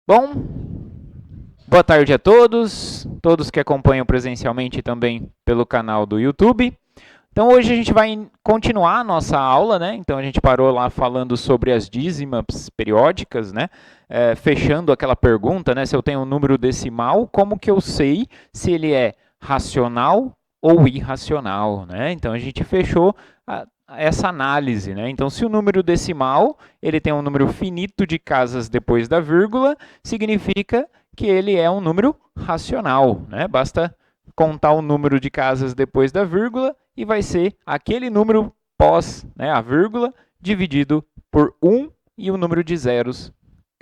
Bom, boa tarde a todos que acompanham presencialmente e também pelo canal do YouTube. Então hoje a gente vai continuar a nossa aula, né? Então a gente parou lá falando sobre as dízimas periódicas, né? Fechando aquela pergunta, né? Se eu tenho um número decimal, como que eu sei se ele é racional ou irracional, né? Então a gente fechou essa análise, né? Então se o número decimal ele tem um número finito de casas depois da vírgula, significa que ele é um número racional, né? Basta contar o número de casas depois da vírgula e vai ser aquele número pós, né, a vírgula dividido por 1 e o número de zeros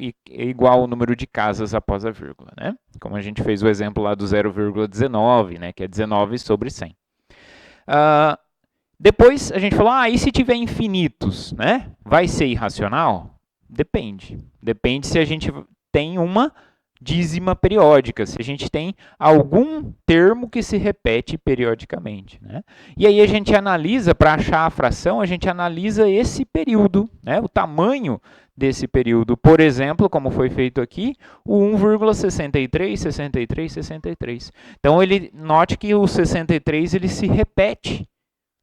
é igual ao número de casas após a vírgula, né? Como a gente fez o exemplo lá do 0,19, né, que é 19 sobre 100. Depois a gente falou, e se tiver infinitos, né? Vai ser irracional? Depende. Depende se a gente tem uma dízima periódica, se a gente tem algum termo que se repete periodicamente, né? E aí a gente analisa, para achar a fração, a gente analisa esse período, né? O tamanho desse período. Por exemplo, como foi feito aqui, o 1,63, 63, 63. Então, note que o 63 ele se repete,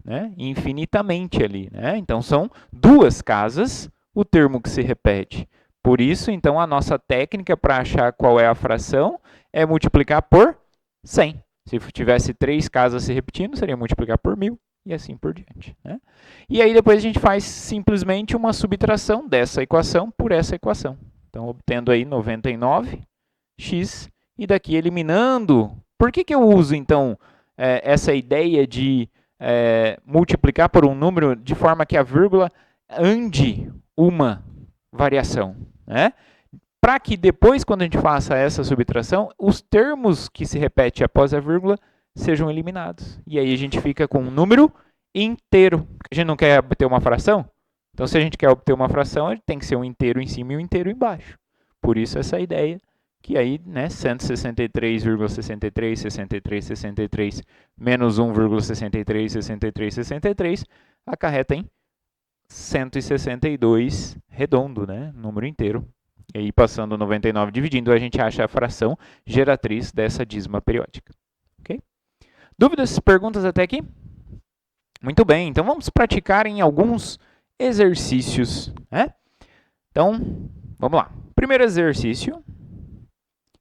né, infinitamente ali, né? Então são duas casas o termo que se repete. Por isso, então, a nossa técnica para achar qual é a fração é multiplicar por 100. Se tivesse três casas se repetindo, seria multiplicar por 1000 e assim por diante, né? E aí depois a gente faz simplesmente uma subtração dessa equação por essa equação. Então, obtendo aí 99x e daqui eliminando. Por que eu uso, então, essa ideia de multiplicar por um número de forma que a vírgula ande uma variação, né? Para que depois, quando a gente faça essa subtração, os termos que se repetem após a vírgula sejam eliminados. E aí a gente fica com um número inteiro. A gente não quer obter uma fração? Então, se a gente quer obter uma fração, tem que ser um inteiro em cima e um inteiro embaixo. Por isso essa ideia que aí, né, 163,63, 63, 63, menos 1,63, 63, 63, acarreta em 162 redondo, né, número inteiro. E aí, passando 99 dividindo, a gente acha a fração geratriz dessa dízima periódica. Ok? Dúvidas, perguntas até aqui? Muito bem, então vamos praticar em alguns exercícios, né? Então, vamos lá. Primeiro exercício.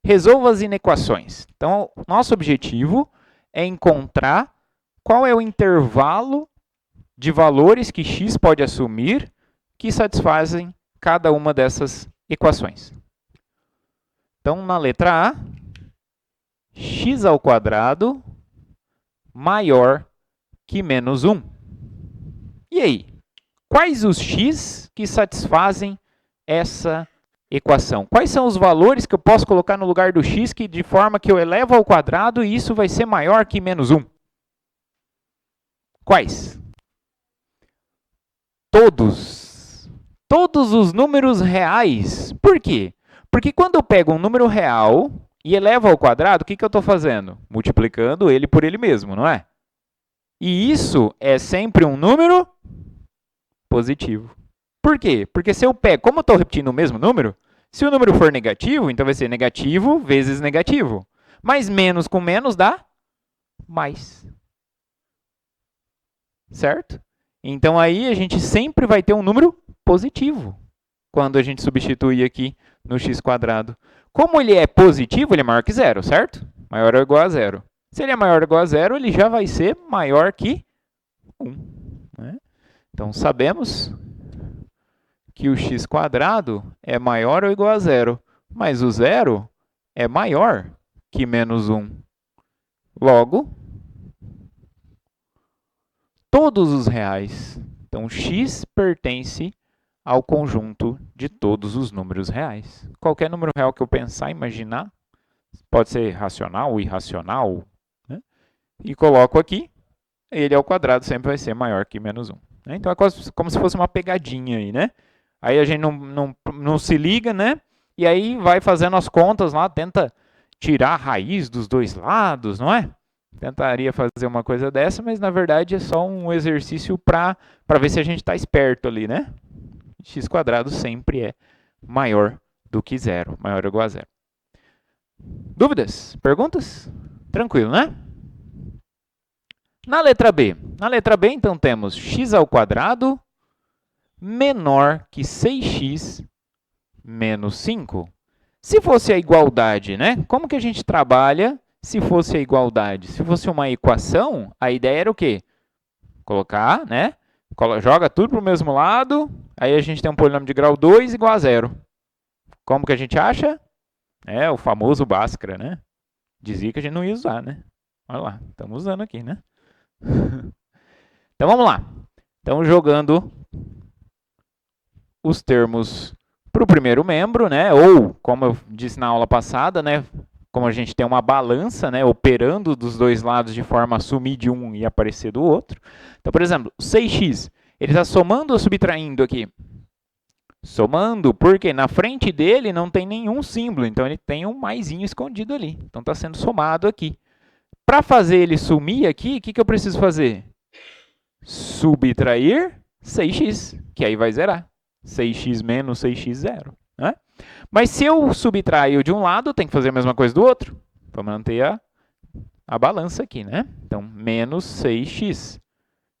Resolva as inequações. Então, nosso objetivo é encontrar qual é o intervalo de valores que x pode assumir que satisfazem cada uma dessas equações. Então, na letra A, x ao quadrado maior que menos 1. E aí? Quais os x que satisfazem essa equação? Quais são os valores que eu posso colocar no lugar do x que de forma que eu elevo ao quadrado e isso vai ser maior que menos 1? Quais? Todos. Todos os números reais. Por quê? Porque quando eu pego um número real e elevo ao quadrado, o que eu estou fazendo? Multiplicando ele por ele mesmo, não é? E isso é sempre um número positivo. Por quê? Porque se eu pego, como eu estou repetindo o mesmo número, se o número for negativo, então vai ser negativo vezes negativo. Mas menos com menos dá mais. Certo? Então aí a gente sempre vai ter um número positivo quando a gente substitui aqui no x quadrado. Como ele é positivo, ele é maior que zero, certo? Maior ou igual a zero. Se ele é maior ou igual a zero, ele já vai ser maior que 1. Né? Então sabemos que o x quadrado é maior ou igual a zero, mas o zero é maior que menos 1. Logo, todos os reais. Então, x pertence ao conjunto de todos os números reais. Qualquer número real que eu pensar, imaginar, pode ser racional ou irracional, né? E coloco aqui, ele ao quadrado sempre vai ser maior que menos 1. Né? Então, é como se fosse uma pegadinha aí, né? Aí a gente não se liga, né? E aí vai fazendo as contas lá, tenta tirar a raiz dos dois lados, não é? Tentaria fazer uma coisa dessa, mas na verdade é só um exercício para ver se a gente está esperto ali, né? X quadrado sempre é maior do que 0, maior ou igual a 0. Dúvidas? Perguntas? Tranquilo, né? Na letra B. Na letra B, então, temos x² menor que 6x menos 5. Se fosse a igualdade, né? Como que a gente trabalha se fosse a igualdade? Se fosse uma equação, a ideia era o quê? Colocar, né? Joga tudo para o mesmo lado, aí a gente tem um polinômio de grau 2 igual a 0. Como que a gente acha? É o famoso Bhaskara, né? Dizia que a gente não ia usar, né? Olha lá, estamos usando aqui, né? Então, vamos lá. Estamos jogando os termos para o primeiro membro, né? Ou, como eu disse na aula passada, né? Como a gente tem uma balança, né? Operando dos dois lados de forma a sumir de um e aparecer do outro. Então, por exemplo, 6x, ele está somando ou subtraindo aqui? Somando, porque na frente dele não tem nenhum símbolo, então ele tem um maisinho escondido ali. Então, está sendo somado aqui. Para fazer ele sumir aqui, o que eu preciso fazer? Subtrair 6x, que aí vai zerar. 6x menos 6x, 0. Né? Mas se eu subtrair de um lado, tem que fazer a mesma coisa do outro, para manter a balança aqui, né? Então, menos 6x.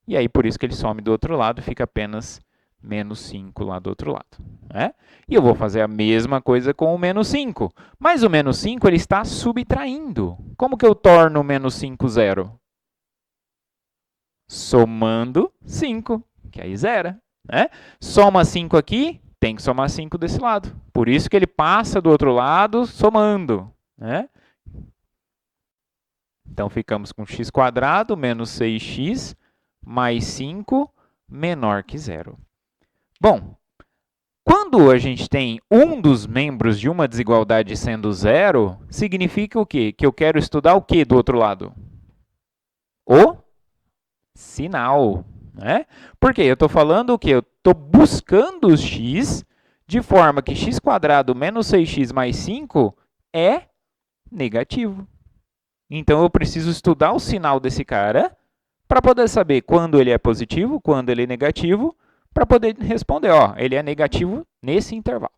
E aí, por isso que ele some do outro lado, fica apenas menos 5 lá do outro lado. Né? E eu vou fazer a mesma coisa com o menos 5. Mas o menos 5 ele está subtraindo. Como que eu torno o menos 5 zero? Somando 5, que aí zera. Né? Soma 5 aqui, tem que somar 5 desse lado. Por isso que ele passa do outro lado somando. Né? Então, ficamos com x² menos 6x mais 5 menor que 0. Bom, quando a gente tem um dos membros de uma desigualdade sendo 0, significa o quê? Que eu quero estudar o quê do outro lado? O sinal. Né? Por quê? Eu estou falando o quê? Eu estou buscando os x de forma que x² menos 6x mais 5 é negativo. Então, eu preciso estudar o sinal desse cara para poder saber quando ele é positivo, quando ele é negativo, para poder responder, ó, ele é negativo nesse intervalo.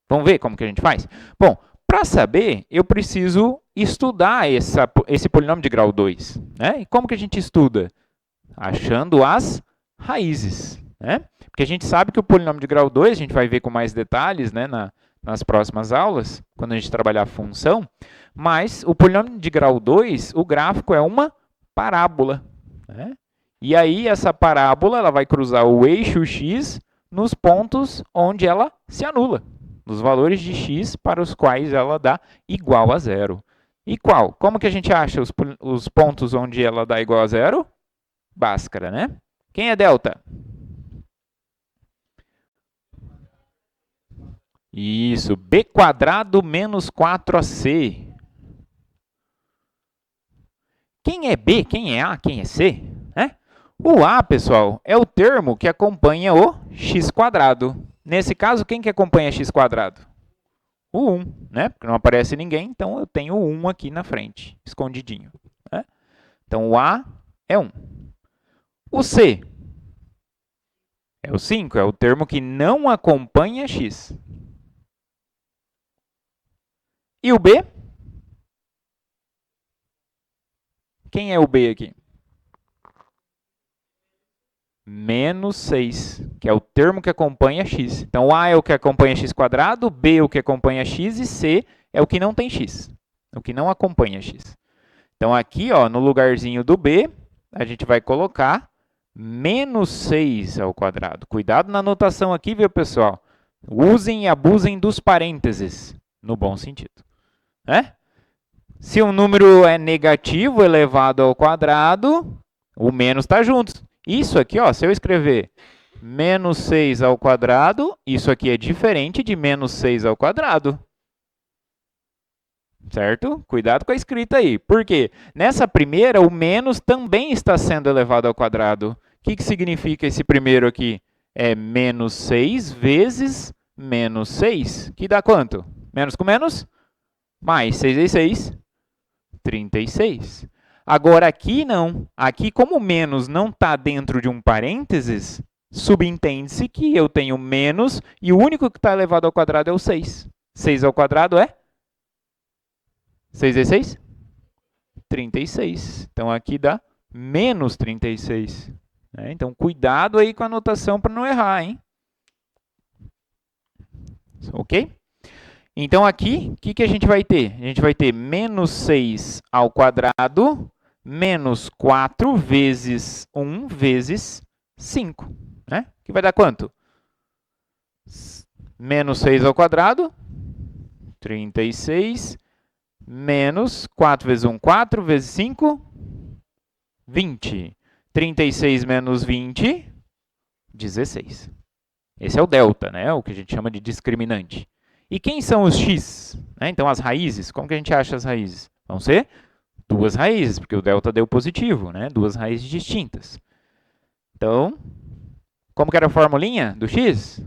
Vamos ver como que a gente faz? Bom, para saber, eu preciso estudar esse polinômio de grau 2. Né? E como que a gente estuda? Achando as raízes. Né? Porque a gente sabe que o polinômio de grau 2, a gente vai ver com mais detalhes, né, nas próximas aulas, quando a gente trabalhar a função, mas o polinômio de grau 2, o gráfico é uma parábola. Né? E aí, essa parábola ela vai cruzar o eixo x nos pontos onde ela se anula, nos valores de x para os quais ela dá igual a 0. E qual? Como que a gente acha os pontos onde ela dá igual a 0? Bhaskara, né? Quem é delta? Isso, b² menos 4ac. Quem é b? Quem é a? Quem é c? Né? O a, pessoal, é o termo que acompanha o x². Nesse caso, quem que acompanha x²? O 1, né? Porque não aparece ninguém, então eu tenho o 1 aqui na frente, escondidinho. Né? Então, o a é 1. O c é o 5, é o termo que não acompanha x. E o b? Quem é o b aqui? Menos 6, que é o termo que acompanha x. Então, a é o que acompanha x², b é o que acompanha x e c é o que não tem x, o que não acompanha x. Então, aqui, ó, no lugarzinho do b, a gente vai colocar menos 6 ao quadrado. Cuidado na anotação aqui, viu, pessoal? Usem e abusem dos parênteses, no bom sentido. Né? Se um número é negativo elevado ao quadrado, o menos está junto. Isso aqui, ó, se eu escrever menos 6 ao quadrado, isso aqui é diferente de menos 6 ao quadrado. Certo? Cuidado com a escrita aí. Por quê? Nessa primeira, o menos também está sendo elevado ao quadrado. O que significa esse primeiro aqui? É menos 6 vezes menos 6, que dá quanto? Menos com menos? Mais 6 vezes 6, 36. Agora, aqui não. Aqui, como o menos não está dentro de um parênteses, subentende-se que eu tenho menos e o único que está elevado ao quadrado é o 6. 6 ao quadrado é? 6 vezes 6? 36. Então, aqui dá menos 36. Né? Então, cuidado aí com a notação para não errar, hein? Ok? Então, aqui, o que a gente vai ter? A gente vai ter menos 6 ao quadrado menos 4 vezes 1 vezes 5. Né? Que vai dar quanto? Menos 6 ao quadrado, 36, menos 4 vezes 1, 4, vezes 5, 20. 36 menos 20, 16. Esse é o delta, né? O que a gente chama de discriminante. E quem são os x? Então, as raízes, como que a gente acha as raízes? Vão ser duas raízes, porque o delta deu positivo, né? Duas raízes distintas. Então, como que era a formulinha do x?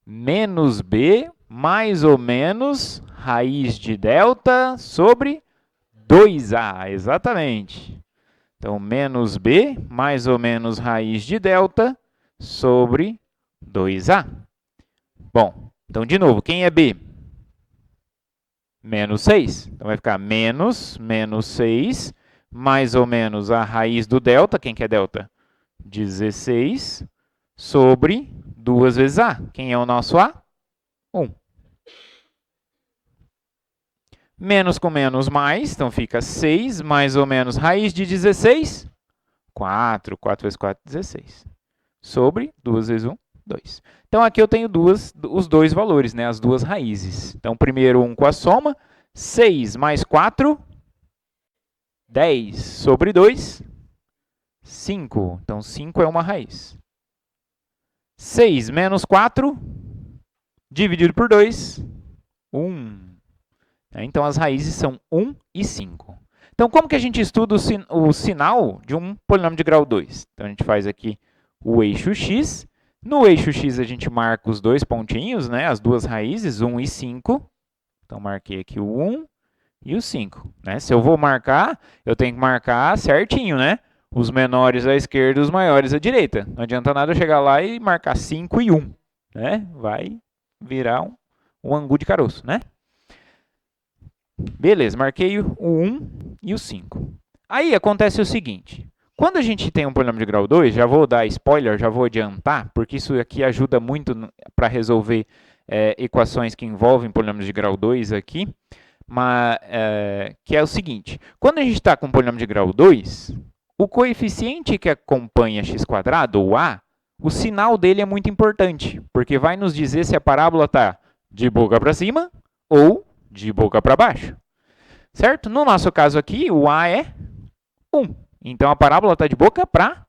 Menos b mais ou menos raiz de delta sobre 2a, exatamente. Então, menos b mais ou menos raiz de delta sobre 2a. Bom, então, de novo, quem é b? Menos 6. Então, vai ficar menos 6, mais ou menos a raiz do delta. Quem que é delta? 16 sobre 2 vezes a. Quem é o nosso a? 1. Menos com menos mais, então fica 6 mais ou menos raiz de 16, 4. 4 vezes 4, 16. Sobre 2 vezes 1, 2. Então, aqui eu tenho os dois valores, né? As duas raízes. Então, primeiro 1 com a soma. 6 mais 4, 10 sobre 2, 5. Então, 5 é uma raiz. 6 menos 4, dividido por 2, 1. Então, as raízes são 1 e 5. Então, como que a gente estuda o sinal de um polinômio de grau 2? Então, a gente faz aqui o eixo x. No eixo x, a gente marca os dois pontinhos, né? As duas raízes, 1 e 5. Então, marquei aqui o 1 e o 5. Né? Se eu vou marcar, eu tenho que marcar certinho, né? Os menores à esquerda e os maiores à direita. Não adianta nada eu chegar lá e marcar 5 e 1. Né? Vai virar um angu de caroço, né? Beleza, marquei o 1 e o 5. Aí acontece o seguinte. Quando a gente tem um polinômio de grau 2, já vou dar spoiler, já vou adiantar, porque isso aqui ajuda muito para resolver equações que envolvem polinômios de grau 2 aqui, que é o seguinte. Quando a gente está com um polinômio de grau 2, o coeficiente que acompanha x², ou a, o sinal dele é muito importante, porque vai nos dizer se a parábola está de boca para cima ou de boca para baixo. Certo? No nosso caso aqui, o a é 1. Então, a parábola está de boca para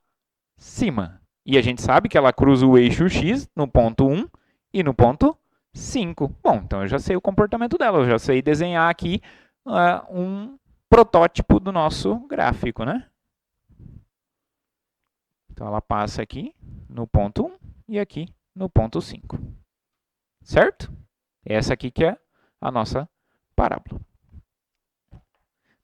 cima. E a gente sabe que ela cruza o eixo x no ponto 1 e no ponto 5. Bom, então eu já sei o comportamento dela. Eu já sei desenhar aqui um protótipo do nosso gráfico, né? Então, ela passa aqui no ponto 1 e aqui no ponto 5. Certo? Essa aqui que é a nossa parábola.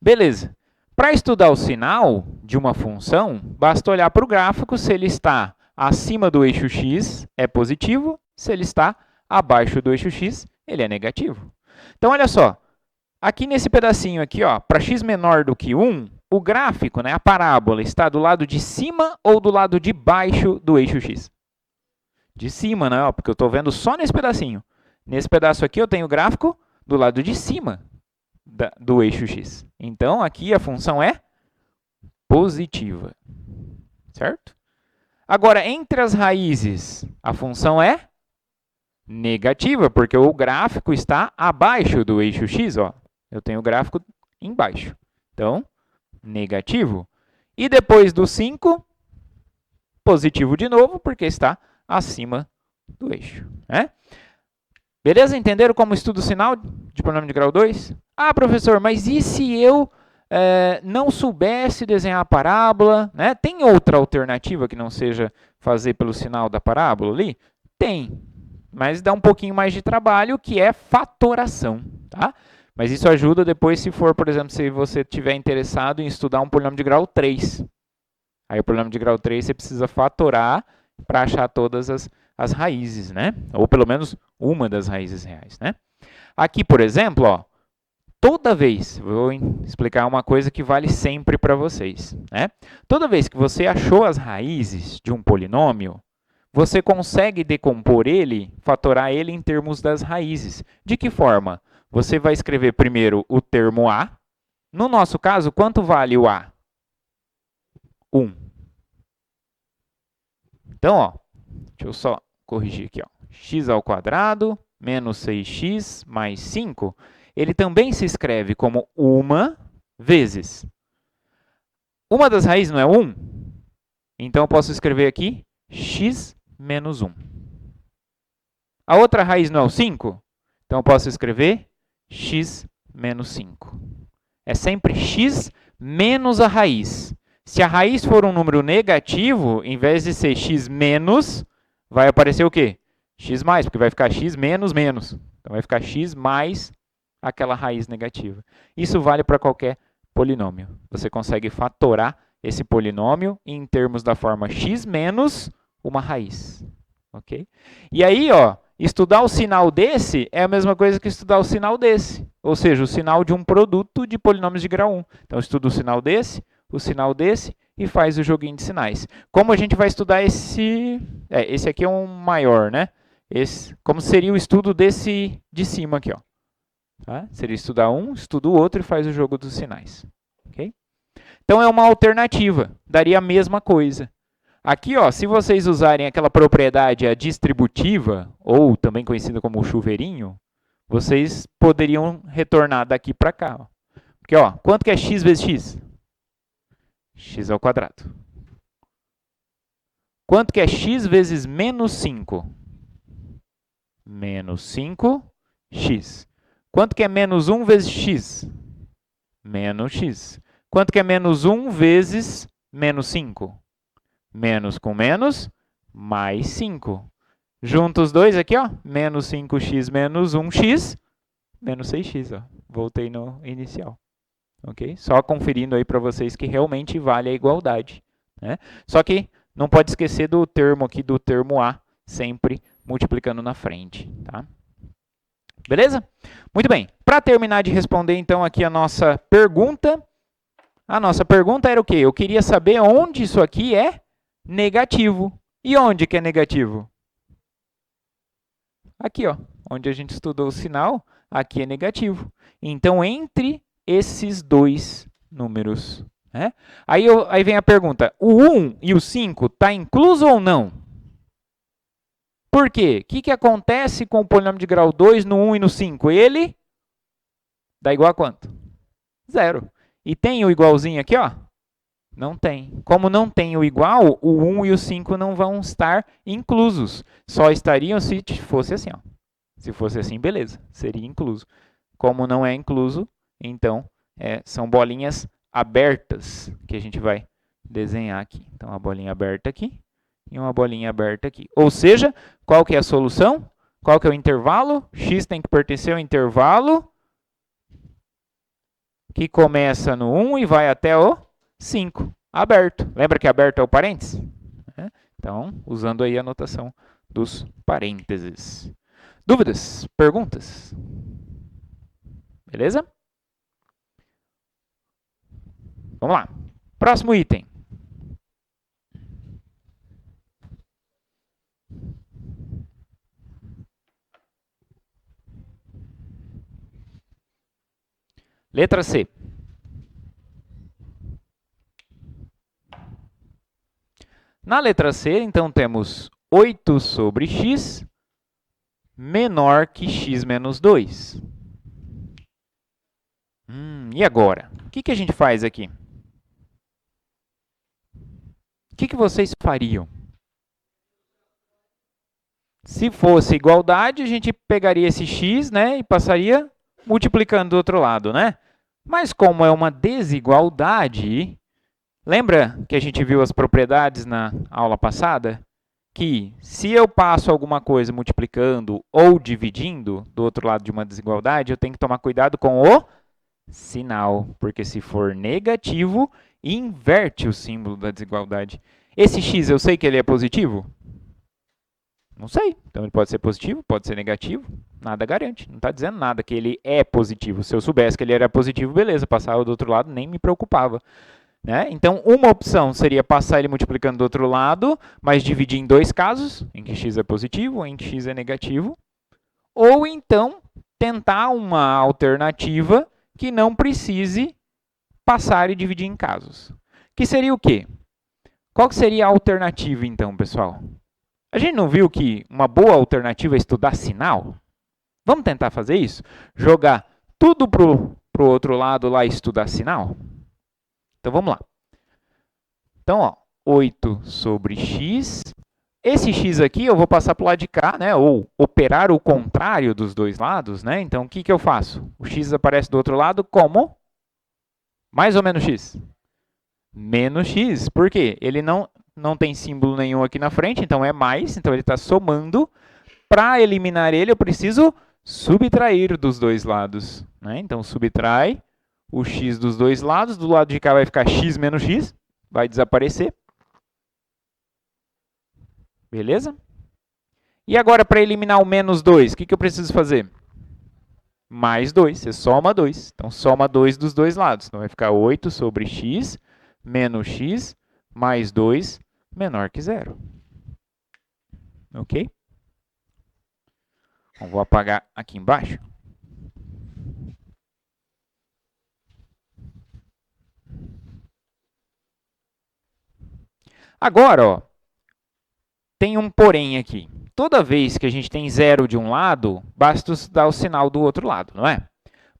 Beleza. Para estudar o sinal de uma função, basta olhar para o gráfico. Se ele está acima do eixo x, é positivo. Se ele está abaixo do eixo x, ele é negativo. Então, olha só. Aqui nesse pedacinho aqui, para x menor do que 1, o gráfico, né, a parábola, está do lado de cima ou do lado de baixo do eixo x? De cima, né? Porque eu estou vendo só nesse pedacinho. Nesse pedaço aqui eu tenho o gráfico do lado de cima do eixo x. Então, aqui a função é positiva. Certo? Agora, entre as raízes, a função é negativa, porque o gráfico está abaixo do eixo x. Eu tenho o gráfico embaixo. Então, negativo. E depois do 5, positivo de novo, porque está acima do eixo. Né? Beleza? Entenderam como estudo o sinal de polinômio de grau 2? Ah, professor, mas e se eu não soubesse desenhar a parábola? Né? Tem outra alternativa que não seja fazer pelo sinal da parábola ali? Tem, mas dá um pouquinho mais de trabalho, que é fatoração. Tá? Mas isso ajuda depois se for, por exemplo, se você estiver interessado em estudar um polinômio de grau 3. Aí o polinômio de grau 3 você precisa fatorar para achar todas as raízes, né? Ou pelo menos uma das raízes reais, né? Aqui, por exemplo, ó, toda vez, vou explicar uma coisa que vale sempre para vocês, né? Toda vez que você achou as raízes de um polinômio, você consegue decompor ele, fatorar ele em termos das raízes. De que forma? Você vai escrever primeiro o termo a. No nosso caso, quanto vale o a? 1. Então, ó, deixa eu só corrigir aqui, ó. X ao quadrado menos 6x mais 5, ele também se escreve como uma vezes. Uma das raízes não é 1? Então, eu posso escrever aqui x menos 1. A outra raiz não é o 5? Então, eu posso escrever x menos 5. É sempre x menos a raiz. Se a raiz for um número negativo, em vez de ser x menos, vai aparecer o quê? X mais, porque vai ficar x menos menos. Então, vai ficar x mais aquela raiz negativa. Isso vale para qualquer polinômio. Você consegue fatorar esse polinômio em termos da forma x menos uma raiz. Ok? E aí, ó, estudar o sinal desse é a mesma coisa que estudar o sinal desse. Ou seja, o sinal de um produto de polinômios de grau 1. Então, estuda o sinal desse e faz o joguinho de sinais. Como a gente vai estudar esse... esse aqui é um maior, né? Como seria o estudo desse de cima aqui, ó. Tá? Seria estudar um, estuda o outro e faz o jogo dos sinais. Okay? Então, é uma alternativa. Daria a mesma coisa. Aqui, ó, se vocês usarem aquela propriedade a distributiva, ou também conhecida como chuveirinho, vocês poderiam retornar daqui para cá. Ó. Porque, ó, quanto que é x vezes x? X ao quadrado. Quanto que é x vezes menos 5? Menos 5x. Quanto que é menos 1 vezes x? Menos x. Quanto que é menos 1 vezes menos 5? Menos com menos, mais 5. Junta os dois aqui, ó. Menos 5x menos 1x, menos 6x. Ó. Voltei no inicial. Ok? Só conferindo aí para vocês que realmente vale a igualdade. Né? Só que não pode esquecer do termo aqui, do termo a, sempre multiplicando na frente. Tá? Beleza? Muito bem. Para terminar de responder, então, aqui a nossa pergunta era o quê? Eu queria saber onde isso aqui é negativo. E onde que é negativo? Aqui, ó, onde a gente estudou o sinal, aqui é negativo. Então, entre esses dois números. Né? Aí vem a pergunta, o 1 e o 5 está incluso ou não? Por quê? O que acontece com o polinômio de grau 2 no 1 e no 5? Ele dá igual a quanto? 0. E tem o igualzinho aqui, ó? Não tem. Como não tem o igual, o 1 e o 5 não vão estar inclusos. Só estariam se fosse assim. Ó. Se fosse assim, beleza, seria incluso. Como não é incluso, então são bolinhas abertas que a gente vai desenhar aqui. Então, uma bolinha aberta aqui e uma bolinha aberta aqui. Ou seja, qual que é a solução? Qual que é o intervalo? X tem que pertencer ao intervalo que começa no 1 e vai até o 5, aberto. Lembra que aberto é o parênteses? Então, usando aí a notação dos parênteses. Dúvidas? Perguntas? Beleza? Vamos lá. Próximo item. Letra C. Na letra C, então, temos 8 sobre x menor que x menos 2. E agora? O que a gente faz aqui? O que vocês fariam? Se fosse igualdade, a gente pegaria esse x, né, e passaria multiplicando do outro lado, né? Mas como é uma desigualdade, lembra que a gente viu as propriedades na aula passada? Que se eu passo alguma coisa multiplicando ou dividindo do outro lado de uma desigualdade, eu tenho que tomar cuidado com o sinal, porque se for negativo, e inverte o símbolo da desigualdade. Esse x eu sei que ele é positivo? Não sei. Então ele pode ser positivo, pode ser negativo, nada garante. Não está dizendo nada que ele é positivo. Se eu soubesse que ele era positivo, beleza, passava do outro lado, nem me preocupava. Né? Então, uma opção seria passar ele multiplicando do outro lado, mas dividir em dois casos, em que x é positivo, em que x é negativo. Ou então, tentar uma alternativa que não precise passar e dividir em casos. Que seria o quê? Qual que seria a alternativa, então, pessoal? A gente não viu que uma boa alternativa é estudar sinal? Vamos tentar fazer isso? Jogar tudo para o outro lado lá e estudar sinal? Então, vamos lá. Então, ó, 8 sobre x. Esse x aqui eu vou passar para o lado de cá, né? Ou operar o contrário dos dois lados, né? Então, o que eu faço? O x aparece do outro lado como? Mais ou menos x? Menos x. Por quê? Ele não tem símbolo nenhum aqui na frente, então é mais. Então, ele está somando. Para eliminar ele, eu preciso subtrair dos dois lados. Né? Então, subtrai o x dos dois lados. Do lado de cá vai ficar x menos x. Vai desaparecer. Beleza? E agora, para eliminar o menos 2, o que eu preciso fazer? Mais 2. Você soma 2. Então, soma 2 dos dois lados. Então, vai ficar 8 sobre x menos x mais 2 menor que 0. Ok? Então, vou apagar aqui embaixo. Agora, ó, tem um porém aqui. Toda vez que a gente tem 0 de um lado, basta dar o sinal do outro lado, não é?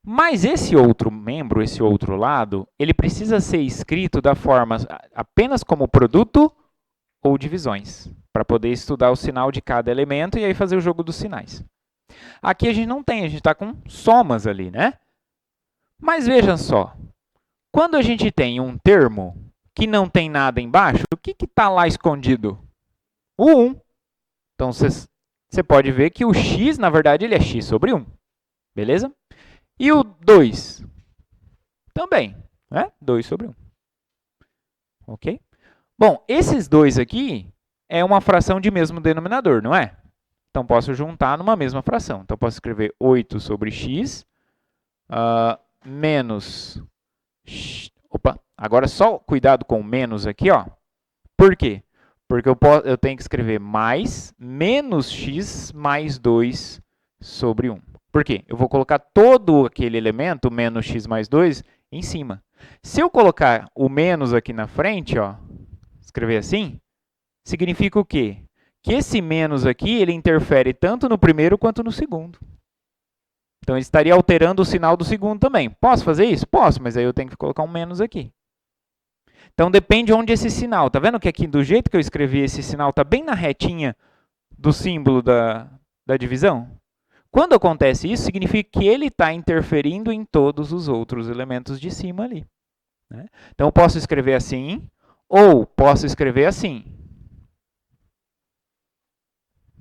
Mas esse outro membro, esse outro lado, ele precisa ser escrito da forma apenas como produto ou divisões, para poder estudar o sinal de cada elemento e aí fazer o jogo dos sinais. Aqui a gente não tem, a gente está com somas ali, né? Mas vejam só, quando a gente tem um termo que não tem nada embaixo, o que está lá escondido? O 1. Então, você pode ver que o x, na verdade, ele é x sobre 1. Beleza? E o 2? Também, né? 2 sobre 1. Ok? Bom, esses dois aqui é uma fração de mesmo denominador, não é? Então, posso juntar numa mesma fração. Então, posso escrever 8 sobre x menos... Opa, agora só cuidado com o menos aqui, ó. Por quê? Porque eu tenho que escrever mais menos x mais 2 sobre 1. Por quê? Eu vou colocar todo aquele elemento, menos x mais 2, em cima. Se eu colocar o menos aqui na frente, ó, escrever assim, significa o quê? Que esse menos aqui, ele interfere tanto no primeiro quanto no segundo. Então, ele estaria alterando o sinal do segundo também. Posso fazer isso? Posso, mas aí eu tenho que colocar um menos aqui. Então, depende onde esse sinal. Está vendo que aqui, do jeito que eu escrevi, esse sinal está bem na retinha do símbolo da divisão? Quando acontece isso, significa que ele está interferindo em todos os outros elementos de cima ali. Né? Então, eu posso escrever assim, ou posso escrever assim.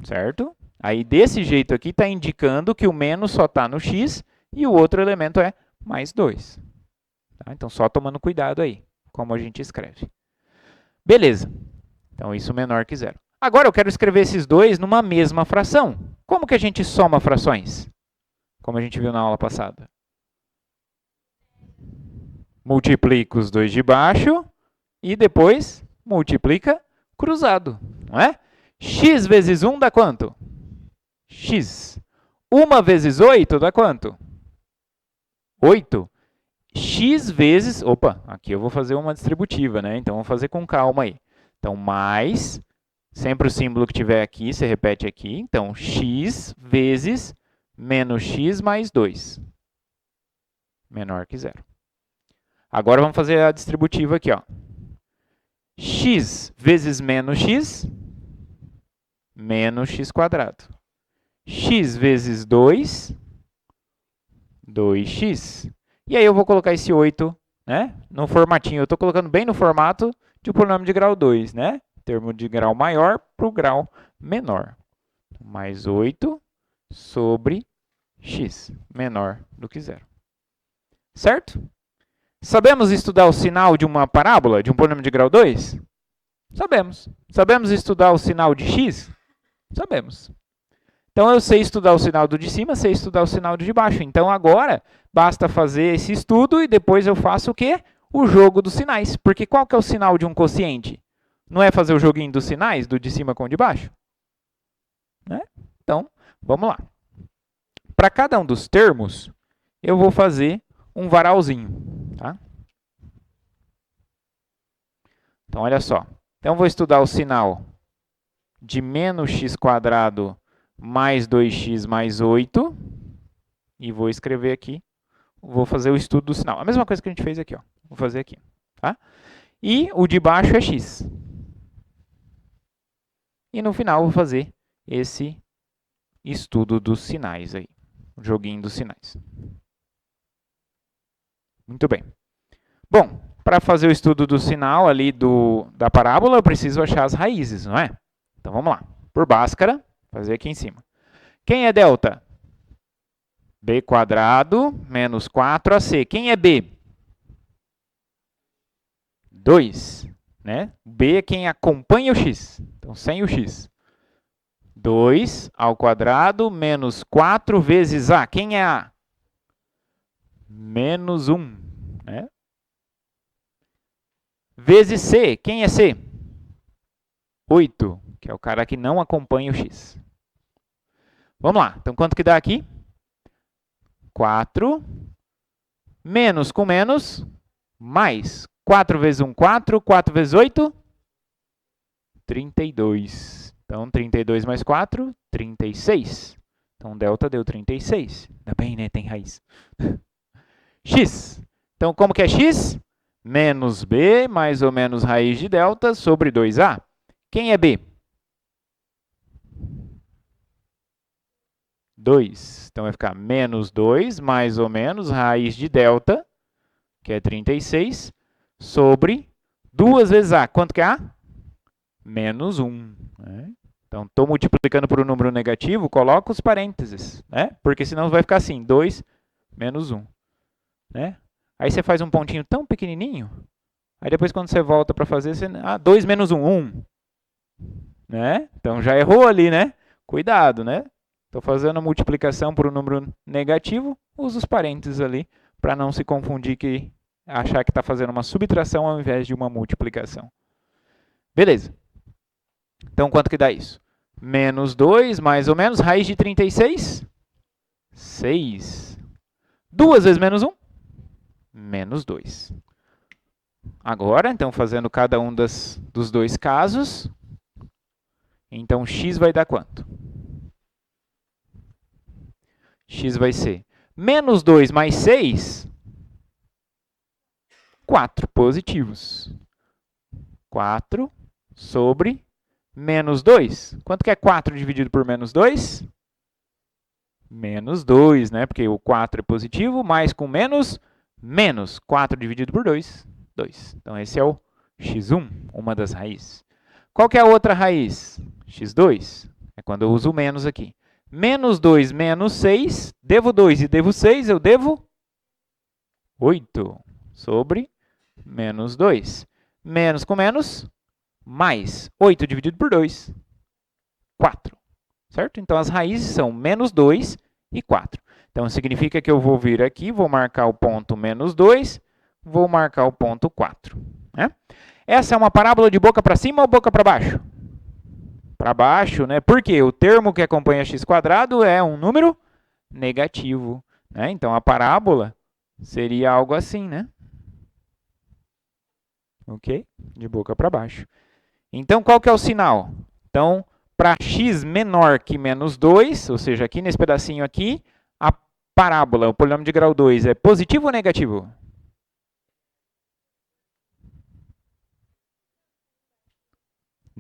Certo? Aí, desse jeito aqui, está indicando que o menos só está no x e o outro elemento é mais 2. Tá? Então, só tomando cuidado aí, como a gente escreve. Beleza. Então, isso menor que 0. Agora, eu quero escrever esses dois numa mesma fração. Como que a gente soma frações? Como a gente viu na aula passada. Multiplica os dois de baixo e depois multiplica cruzado, não é? X vezes 1 dá quanto? X. 1 vezes 8 dá quanto? 8. X vezes... Opa, aqui eu vou fazer uma distributiva, né? Então, vamos fazer com calma aí. Então, mais... Sempre o símbolo que tiver aqui, você repete aqui. Então, x vezes menos x mais 2. Menor que 0. Agora, vamos fazer a distributiva aqui, ó. X vezes menos x, menos x quadrado. X vezes 2, 2x. E aí eu vou colocar esse 8, né, no formatinho. Eu estou colocando bem no formato de um polinômio de grau 2, né? Termo de grau maior para o grau menor. Mais 8 sobre x, menor do que 0. Certo? Sabemos estudar o sinal de uma parábola, de um polínômo de grau 2? Sabemos. Sabemos estudar o sinal de x? Sabemos. Então, eu sei estudar o sinal do de cima, sei estudar o sinal do de baixo. Então, agora, basta fazer esse estudo e depois eu faço o quê? O jogo dos sinais. Porque qual que é o sinal de um quociente? Não é fazer o joguinho dos sinais, do de cima com o de baixo? Né? Então, vamos lá. Para cada um dos termos, eu vou fazer um varalzinho. Tá? Então, olha só. Então, vou estudar o sinal de menos x² mais 2x mais 8. E vou escrever aqui. Vou fazer o estudo do sinal. A mesma coisa que a gente fez aqui. Ó. Vou fazer aqui. Tá? E o de baixo é x. E no final, vou fazer esse estudo dos sinais aí. O joguinho dos sinais. Muito bem. Bom, para fazer o estudo do sinal ali da parábola, eu preciso achar as raízes, não é? Então, vamos lá. Por Bhaskara, fazer aqui em cima. Quem é delta? B² menos 4ac. Quem é B? 2. Né? B é quem acompanha o x. Então, sem o x. 2² menos 4 vezes a. Quem é a? Menos 1. Né? Vezes c. Quem é c? 8, que é o cara que não acompanha o x. Vamos lá. Então, quanto que dá aqui? 4. Menos com menos, mais. 4 vezes 1, 4. 4 vezes 8, 32. Então, 32 mais 4, 36. Então, delta deu 36. Ainda bem, né? Tem raiz. X. Então, como que é x? Menos b, mais ou menos raiz de delta, sobre 2a. Quem é b? 2. Então, vai ficar menos 2, mais ou menos, raiz de delta, que é 36, sobre 2 vezes a. Quanto que é a? Menos 1. Né? Então, estou multiplicando por um número negativo, coloco os parênteses, né? Porque senão vai ficar assim, 2 menos 1. Né? Aí você faz um pontinho tão pequenininho, aí depois quando você volta para fazer, você... 2 menos 1, 1. Né? Então, já errou ali, né? Cuidado, né? Estou fazendo a multiplicação por um número negativo, uso os parênteses ali, para não se confundir, achar que está fazendo uma subtração ao invés de uma multiplicação. Beleza. Então, quanto que dá isso? Menos 2, mais ou menos, raiz de 36? 6. 2 vezes menos 1? Menos 2. Agora, então, fazendo cada um dos dois casos, então, x vai dar quanto? X vai ser menos 2 mais 6, 4 positivos. 4 sobre menos 2. Quanto que é 4 dividido por menos 2? Menos 2, né? Porque o 4 é positivo, mais com menos, menos. 4 dividido por 2, 2. Então, esse é o x1, uma das raízes. Qual que é a outra raiz? x2. É quando eu uso o menos aqui. Menos 2 menos 6, devo 2 e devo 6, eu devo 8 sobre menos 2. Menos com menos, mais. 8 dividido por 2, 4. Certo? Então, as raízes são menos 2 e 4. Então, significa que eu vou vir aqui, vou marcar o ponto menos 2, vou marcar o ponto 4. Né? Essa é uma parábola de boca para cima ou boca para baixo? Para baixo, né? Porque o termo que acompanha x² é um número negativo. Né? Então, a parábola seria algo assim, né? Ok? De boca para baixo. Então, qual que é o sinal? Então, para x menor que menos 2, ou seja, aqui nesse pedacinho aqui, a parábola, o polínômo de grau 2, é positivo ou negativo?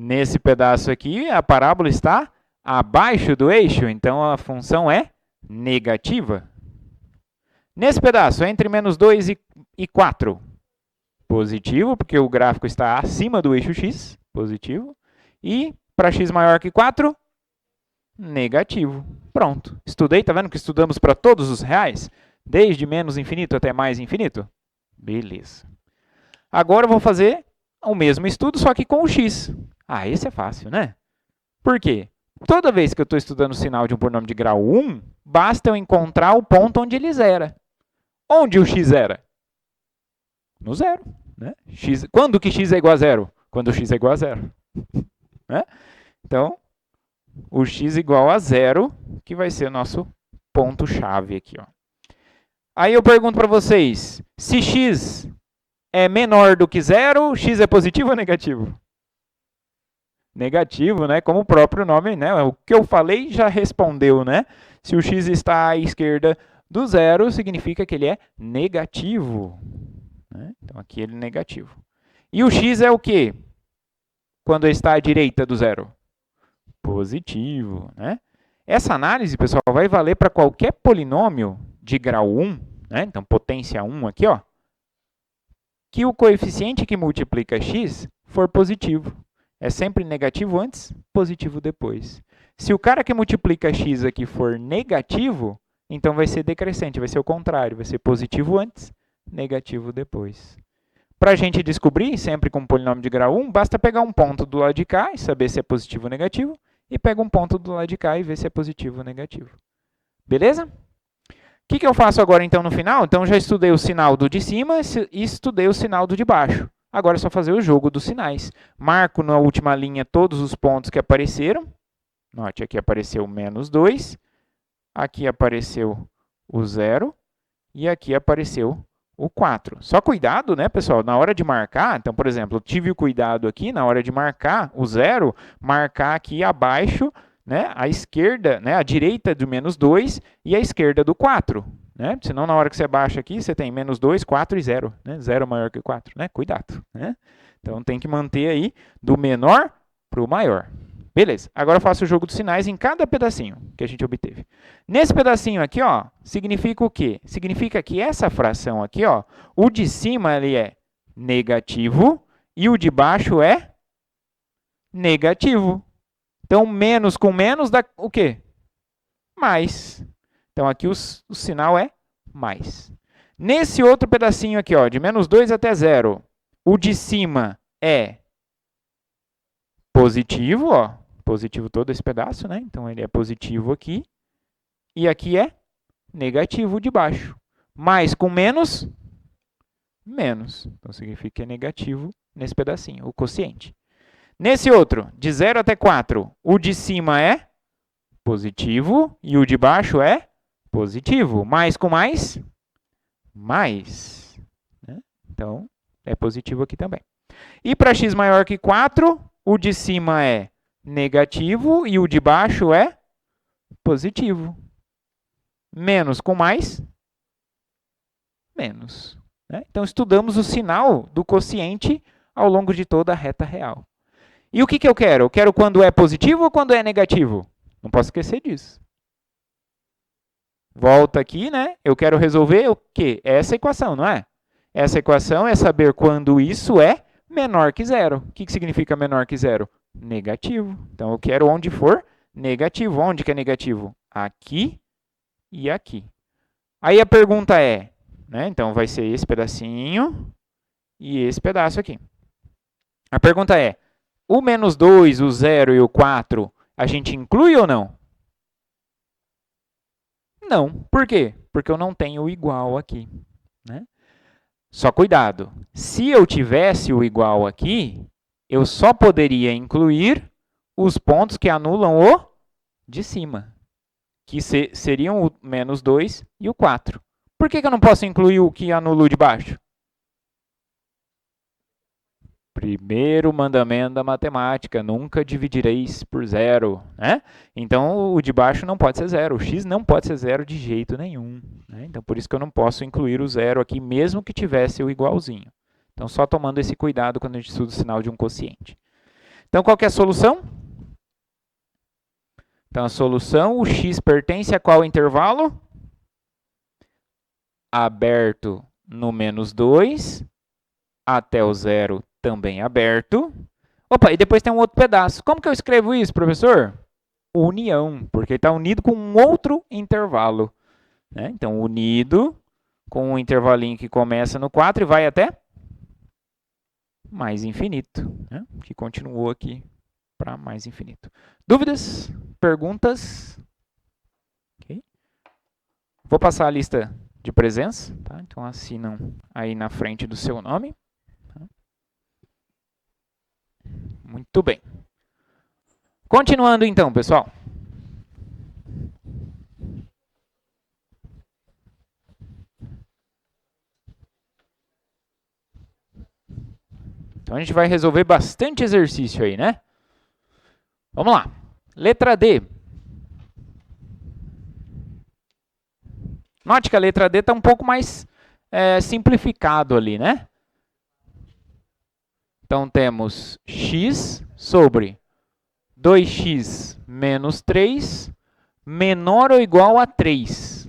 Nesse pedaço aqui, a parábola está abaixo do eixo, então a função é negativa. Nesse pedaço, entre menos 2 e 4, positivo, porque o gráfico está acima do eixo x, positivo. E para x maior que 4, negativo. Pronto. Estudei, tá vendo que estudamos para todos os reais? Desde menos infinito até mais infinito? Beleza. Agora eu vou fazer o mesmo estudo, só que com o x. Ah, esse é fácil, né? Por quê? Toda vez que eu estou estudando o sinal de um polinômio de grau 1, basta eu encontrar o ponto onde ele zera. Onde o x zera? No zero. Né? Quando que x é igual a zero? Quando o x é igual a zero. Né? Então, o x igual a zero, que vai ser o nosso ponto-chave aqui. Ó. Aí eu pergunto para vocês, se x é menor do que zero, x é positivo ou negativo? Negativo, né? Como o próprio nome, né? O que eu falei já respondeu, né? Se o x está à esquerda do zero, significa que ele é negativo. Né? Então, aqui ele é negativo. E o x é o quê? Quando está à direita do zero? Positivo, né? Essa análise, pessoal, vai valer para qualquer polinômio de grau 1, né? Então, potência 1 aqui, ó, que o coeficiente que multiplica x for positivo. É sempre negativo antes, positivo depois. Se o cara que multiplica x aqui for negativo, então vai ser decrescente, vai ser o contrário, vai ser positivo antes, negativo depois. Para a gente descobrir, sempre com um polinômio de grau 1, basta pegar um ponto do lado de cá e saber se é positivo ou negativo, e pega um ponto do lado de cá e ver se é positivo ou negativo. Beleza? O que eu faço agora, então, no final? Então, já estudei o sinal do de cima e estudei o sinal do de baixo. Agora é só fazer o jogo dos sinais. Marco na última linha todos os pontos que apareceram. Note, aqui apareceu menos 2, aqui apareceu o 0 e aqui apareceu o 4. Só cuidado, né, pessoal, na hora de marcar, então, por exemplo, eu tive o cuidado aqui, na hora de marcar o 0, marcar aqui abaixo, né, à esquerda, né, à direita do menos 2 e à esquerda do 4. Né? Senão, na hora que você baixa aqui, você tem menos 2, 4 e 0. Né? 0 maior que 4. Né? Cuidado. Né? Então, tem que manter aí do menor para o maior. Beleza. Agora eu faço o jogo dos sinais em cada pedacinho que a gente obteve. Nesse pedacinho aqui, ó, significa o quê? Significa que essa fração aqui, ó, o de cima ele é negativo e o de baixo é negativo. Então, menos com menos dá o quê? Mais. Então, aqui o sinal é mais. Nesse outro pedacinho aqui, ó, de menos 2 até 0, o de cima é positivo, ó, positivo todo esse pedaço, né? Então, ele é positivo aqui. E aqui é negativo de baixo. Mais com menos, menos. Então, significa que é negativo nesse pedacinho, o quociente. Nesse outro, de 0 até 4, o de cima é positivo e o de baixo é positivo. Mais com mais, mais. Né? Então, é positivo aqui também. E para x maior que 4, o de cima é negativo e o de baixo é positivo. Menos com mais, menos. Né? Então, estudamos o sinal do quociente ao longo de toda a reta real. E o que eu quero? Eu quero quando é positivo ou quando é negativo? Não posso esquecer disso. Volta aqui, né? Eu quero resolver o quê? Essa equação, não é? Essa equação é saber quando isso é menor que zero. O que significa menor que zero? Negativo. Então, eu quero onde for negativo. Onde que é negativo? Aqui e aqui. Aí a pergunta é, né? Então, vai ser esse pedacinho e esse pedaço aqui. A pergunta é, o menos 2, o 0 e o 4, a gente inclui ou não? Não. Por quê? Porque eu não tenho o igual aqui. Né? Só cuidado. Se eu tivesse o igual aqui, eu só poderia incluir os pontos que anulam o de cima, que seriam o menos 2 e o 4. Por que eu não posso incluir o que anula o de baixo? Primeiro mandamento da matemática, nunca dividireis por zero. Né? Então, o de baixo não pode ser zero. O x não pode ser zero de jeito nenhum. Né? Então, por isso que eu não posso incluir o zero aqui, mesmo que tivesse o igualzinho. Então, só tomando esse cuidado quando a gente estuda o sinal de um quociente. Então, qual que é a solução? Então, a solução, o x pertence a qual intervalo? Aberto no menos 2 até o zero também aberto. Opa, e depois tem um outro pedaço. Como que eu escrevo isso, professor? União, porque está unido com um outro intervalo. Né? Então, unido com um intervalinho que começa no 4 e vai até mais infinito, né? Que continuou aqui para mais infinito. Dúvidas? Perguntas? Okay. Vou passar a lista de presença, tá? Então assinam aí na frente do seu nome. Tá? Muito bem. Continuando então, pessoal. Então a gente vai resolver bastante exercício aí, né? Vamos lá. Letra D. Note que a letra D está um pouco mais simplificado ali, né? Então temos x sobre 2x menos 3 menor ou igual a 3.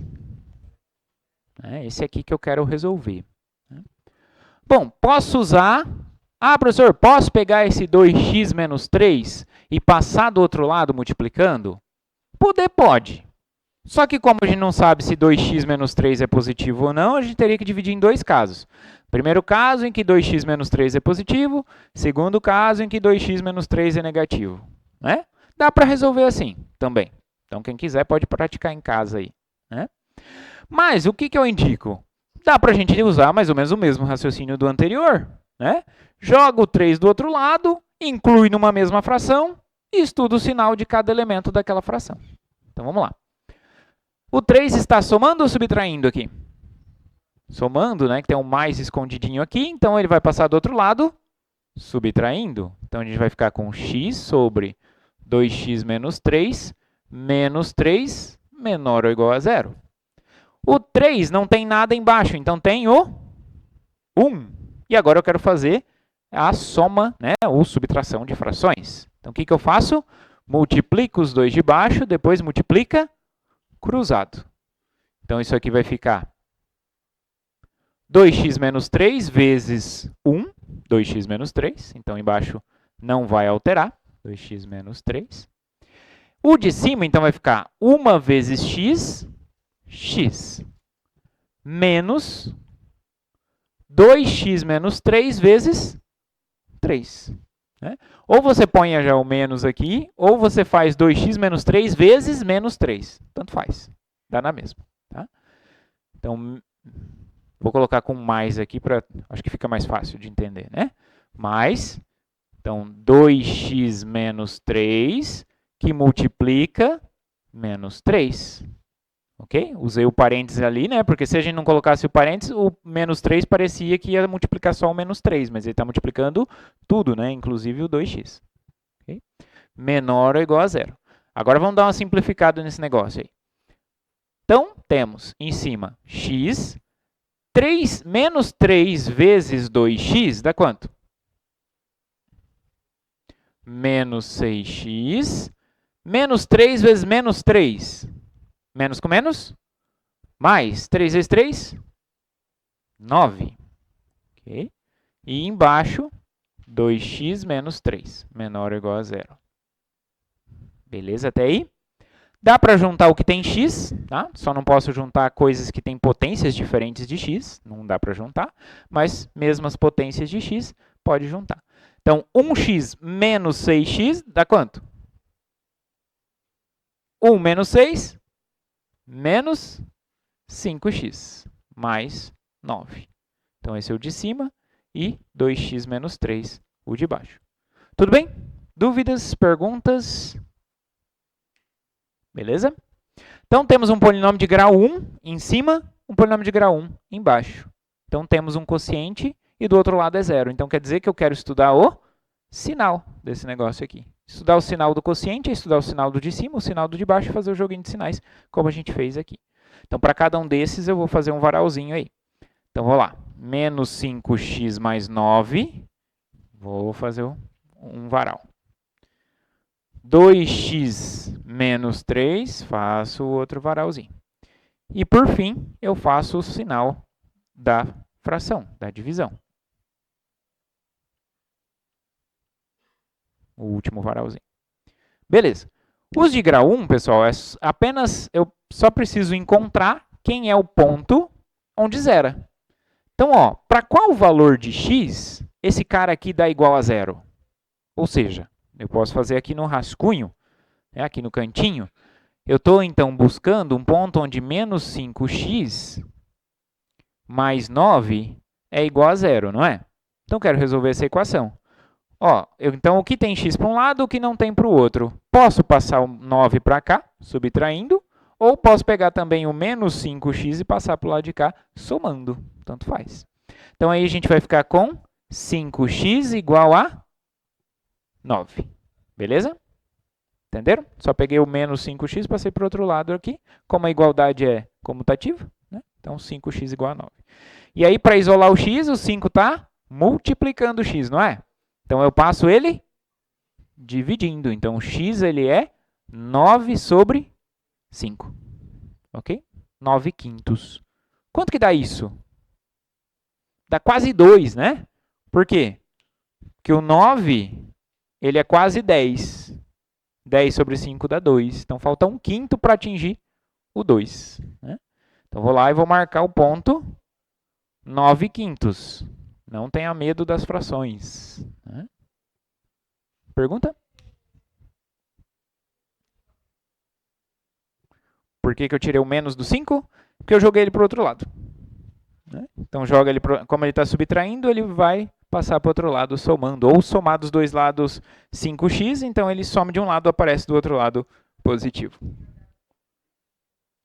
Esse aqui que eu quero resolver. Bom, posso usar... Ah, professor, posso pegar esse 2x menos 3 e passar do outro lado multiplicando? Poder pode. Só que como a gente não sabe se 2x menos 3 é positivo ou não, a gente teria que dividir em dois casos. Primeiro caso em que 2x menos 3 é positivo, segundo caso em que 2x menos 3 é negativo. Né? Dá para resolver assim também. Então, quem quiser pode praticar em casa aí. Né? Mas o que eu indico? Dá para a gente usar mais ou menos o mesmo raciocínio do anterior. Né? Joga o 3 do outro lado, inclui numa mesma fração e estuda o sinal de cada elemento daquela fração. Então, vamos lá. O 3 está somando ou subtraindo aqui? Somando, né? Que tem um mais escondidinho aqui, então ele vai passar do outro lado, subtraindo. Então, a gente vai ficar com x sobre 2x menos 3 menor ou igual a 0. O 3 não tem nada embaixo, então tem o 1. E agora eu quero fazer a soma, né, ou subtração de frações. Então, o que eu faço? Multiplico os dois de baixo, depois multiplica cruzado. Então, isso aqui vai ficar 2x menos 3 vezes 1, 2x menos 3. Então, embaixo não vai alterar, 2x menos 3. O de cima, então, vai ficar 1 vezes x, x, menos 2x menos 3 vezes 3. Né? Ou você põe já o menos aqui, ou você faz 2x menos 3 vezes menos 3. Tanto faz. Dá na mesma. Tá? Então, vou colocar com mais aqui, acho que fica mais fácil de entender. Né? Mais, então, 2x menos 3, que multiplica menos 3. Ok? Usei o parênteses ali, né? Porque se a gente não colocasse o parênteses, o menos 3 parecia que ia multiplicar só o menos 3, mas ele está multiplicando tudo, né? Inclusive o 2x. Okay? Menor ou igual a 0. Agora vamos dar uma simplificada nesse negócio aí. Então, temos em cima x, menos 3 vezes 2x dá quanto? Menos 6x, menos 3 vezes menos 3. Menos com menos, mais 3 vezes 3, 9. Okay? E embaixo, 2x menos 3, menor ou igual a 0. Beleza até aí? Dá para juntar o que tem x, tá? Só não posso juntar coisas que têm potências diferentes de x, não dá para juntar, mas mesmo as potências de x, pode juntar. Então, 1x menos 6x dá quanto? 1 menos 6, menos 5x, mais 9. Então, esse é o de cima e 2x menos 3, o de baixo. Tudo bem? Dúvidas? Perguntas? Beleza? Então, temos um polinômio de grau 1 em cima, um polinômio de grau 1 embaixo. Então, temos um quociente e do outro lado é 0. Então, quer dizer que eu quero estudar o sinal desse negócio aqui. Estudar o sinal do quociente é estudar o sinal do de cima, o sinal do de baixo e fazer o joguinho de sinais, como a gente fez aqui. Então, para cada um desses, eu vou fazer um varalzinho aí. Então, vou lá. Menos 5x mais 9. Vou fazer um varal. 2x menos 3. Faço outro varalzinho. E, por fim, eu faço o sinal da fração, da divisão. O último varalzinho. Beleza. Os de grau 1, pessoal, é apenas eu só preciso encontrar quem é o ponto onde zera. Então, ó, para qual valor de x esse cara aqui dá igual a zero? Ou seja, eu posso fazer aqui no rascunho, né, aqui no cantinho, eu estou, então, buscando um ponto onde menos 5x mais 9 é igual a zero, não é? Então, quero resolver essa equação. Ó, então, o que tem x para um lado, o que não tem para o outro? Posso passar o 9 para cá, subtraindo, ou posso pegar também o menos 5x e passar para o lado de cá, somando. Tanto faz. Então, aí a gente vai ficar com 5x igual a 9. Beleza? Entenderam? Só peguei o menos 5x, passei para o outro lado aqui. Como a igualdade é comutativa, né? Então, 5x igual a 9. E aí, para isolar o x, o 5 está multiplicando o x, não é? Então, eu passo ele dividindo. Então, o x ele é 9 sobre 5. Ok? 9 quintos. Quanto que dá isso? Dá quase 2, né? Por quê? Porque o 9 ele é quase 10. 10 sobre 5 dá 2. Então, falta 1/5 para atingir o 2. Né? Então, vou lá e vou marcar o ponto 9 quintos. Não tenha medo das frações. Né? Pergunta? Por que eu tirei o menos do 5? Porque eu joguei ele para o outro lado. Né? Então, joga ele como ele está subtraindo, ele vai passar para o outro lado somando. Ou somar dos dois lados 5x, então ele soma de um lado, aparece do outro lado positivo.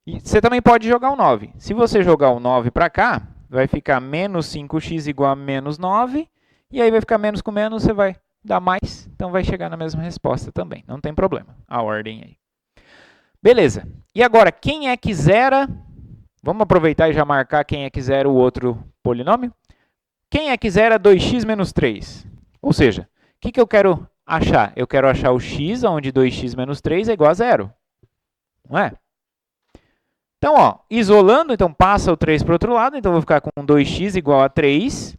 E você também pode jogar o 9. Se você jogar o 9 para cá, vai ficar menos 5x igual a menos 9. E aí vai ficar menos com menos, você vai dar mais. Então vai chegar na mesma resposta também. Não tem problema. A ordem aí. Beleza. E agora, quem é que zera? Vamos aproveitar e já marcar quem é que zera o outro polinômio? Quem é que zera 2x menos 3? Ou seja, o que eu quero achar? Eu quero achar o x, onde 2x menos 3 é igual a zero. Não é? Então, ó, isolando, então passa o 3 para o outro lado. Então, vou ficar com 2x igual a 3.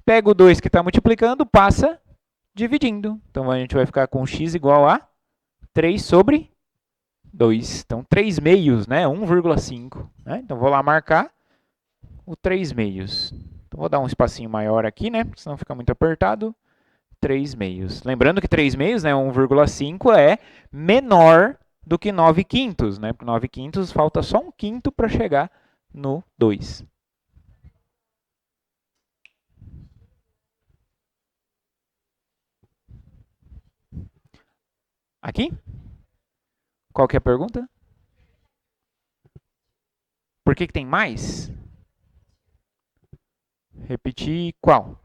Pego o 2 que está multiplicando, passa dividindo. Então, a gente vai ficar com x igual a 3 sobre 2. Então, 3 meios, né? 1,5. Né? Então, vou lá marcar o 3 meios. Então, vou dar um espacinho maior aqui, né? Senão fica muito apertado. 3 meios. Lembrando que 3 meios, né? 1,5 é menor do que 9 quintos, né? Porque 9 quintos falta só 1/5 para chegar no 2. Aqui? Qual que é a pergunta? Por que tem mais? Repetir qual?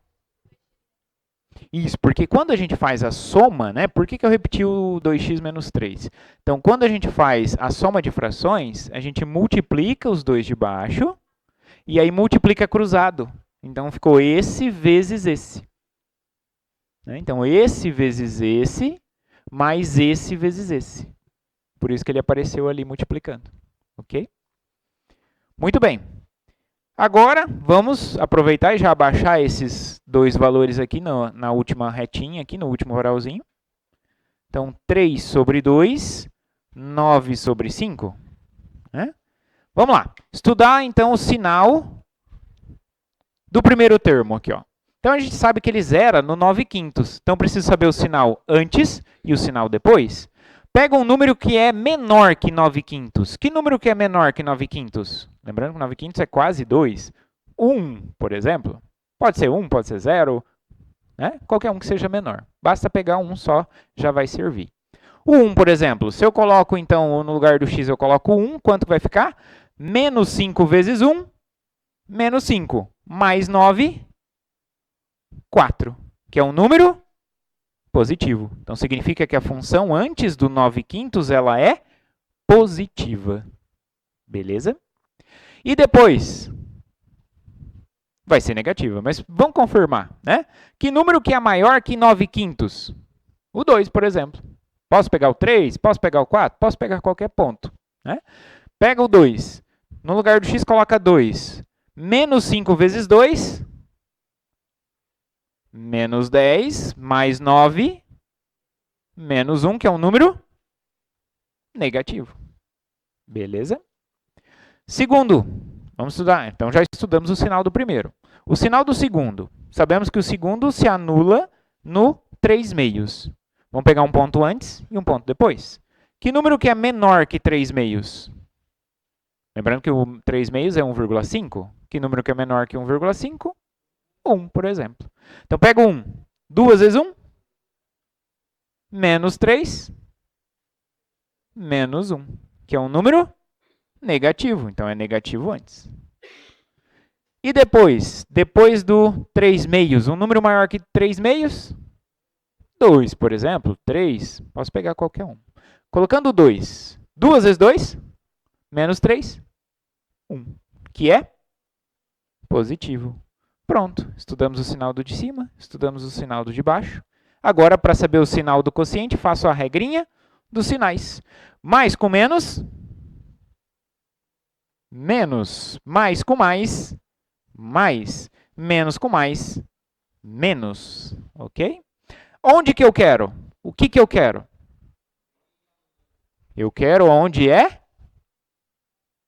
Isso, porque quando a gente faz a soma, né? Por que eu repeti o 2x menos 3? Então, quando a gente faz a soma de frações, a gente multiplica os dois de baixo e aí multiplica cruzado. Então, ficou esse vezes esse. Né? Então, esse vezes esse, mais esse vezes esse. Por isso que ele apareceu ali multiplicando. Ok? Muito bem. Agora, vamos aproveitar e já abaixar esses dois valores aqui na última retinha, aqui no último varalzinho. Então, 3 sobre 2, 9 sobre 5. Né? Vamos lá. Estudar, então, o sinal do primeiro termo aqui. Ó. Então, a gente sabe que ele zera no 9 quintos. Então, preciso saber o sinal antes e o sinal depois. Pega um número que é menor que 9 quintos. Que número que é menor que 9 quintos? Lembrando que 9 quintos é quase 2. 1, por exemplo. Pode ser 1, pode ser 0. Né? Qualquer um que seja menor. Basta pegar um só, já vai servir. O 1, por exemplo, se eu coloco, então, no lugar do x, eu coloco 1, quanto vai ficar? Menos 5 vezes 1, menos 5. Mais 9, 4. Que é um número positivo. Então, significa que a função antes do 9 quintos, ela é positiva. Beleza? E depois? Vai ser negativa, mas vamos confirmar, né? Que número que é maior que 9 quintos? O 2, por exemplo. Posso pegar o 3? Posso pegar o 4? Posso pegar qualquer ponto. Né? Pega o 2. No lugar do x, coloca 2. Menos 5 vezes 2. Menos 10. Mais 9. Menos 1, que é um número negativo. Beleza? Segundo Vamos estudar. Então, já estudamos o sinal do primeiro. O sinal do segundo. Sabemos que o segundo se anula no 3 meios. Vamos pegar um ponto antes e um ponto depois. Que número que é menor que 3 meios? Lembrando que o 3 meios é 1,5. Que número que é menor que 1,5? 1, por exemplo. Então, pega 1. 2 vezes 1? Menos 3. Menos 1. Que é um número negativo. Então, é negativo antes. E depois? Depois do 3 meios. Um número maior que 3 meios? 2, por exemplo. 3. Posso pegar qualquer um. Colocando 2. 2 vezes 2? Menos 3? 1. Que é positivo. Pronto. Estudamos o sinal do de cima. Estudamos o sinal do de baixo. Agora, para saber o sinal do quociente, faço a regrinha dos sinais. Mais com menos. Menos. Mais com mais. Mais. Menos com mais. Menos. Ok? Onde que eu quero? O que que eu quero? Eu quero onde é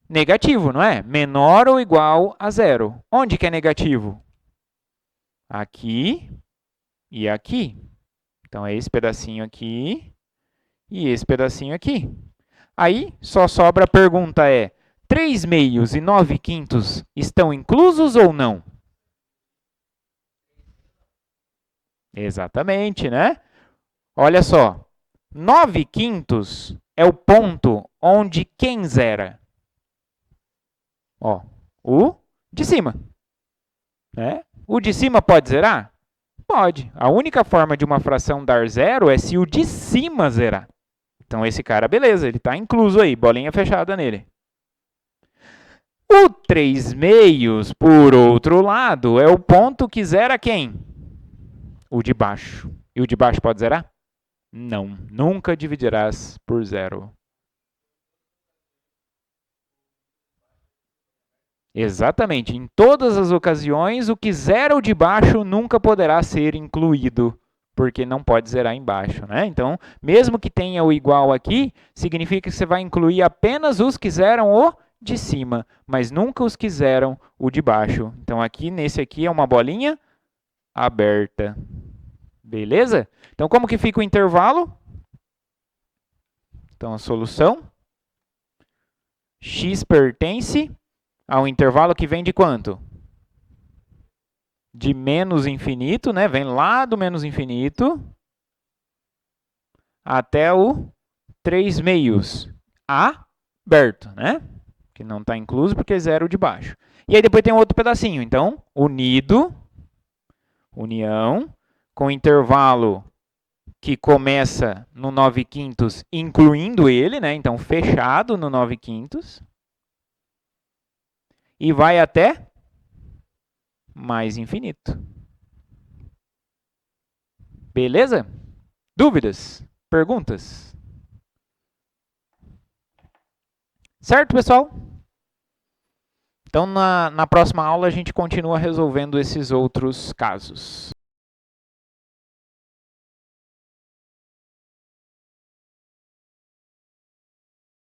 negativo, não é? Menor ou igual a zero. Onde que é negativo? Aqui e aqui. Então, é esse pedacinho aqui e esse pedacinho aqui. Aí, só sobra a pergunta 3 meios e 9 quintos estão inclusos ou não? Exatamente, né? Olha só. 9 quintos é o ponto onde quem zera? Ó, o de cima. Né? O de cima pode zerar? Pode. A única forma de uma fração dar zero é se o de cima zerar. Então, esse cara, beleza, ele está incluso aí, bolinha fechada nele. O 3 meios, por outro lado, é o ponto que zera quem? O de baixo. E o de baixo pode zerar? Não. Nunca dividirás por zero. Exatamente. Em todas as ocasiões, o que zera o de baixo nunca poderá ser incluído, porque não pode zerar embaixo, né? Então, mesmo que tenha o igual aqui, significa que você vai incluir apenas os que zeram o de cima, mas nunca os que zeram o de baixo. Então, aqui, nesse aqui, é uma bolinha aberta. Beleza? Então, como que fica o intervalo? Então, a solução. X pertence ao intervalo que vem de quanto? De menos infinito, né? Vem lá do menos infinito até o 3 meios aberto, né? Que não está incluso porque é zero de baixo. E aí depois tem outro pedacinho. Então, unido, união, com intervalo que começa no 9 quintos, incluindo ele, né? Então, fechado no 9 quintos. E vai até mais infinito. Beleza? Dúvidas? Perguntas? Certo, pessoal? Então, na próxima aula, a gente continua resolvendo esses outros casos.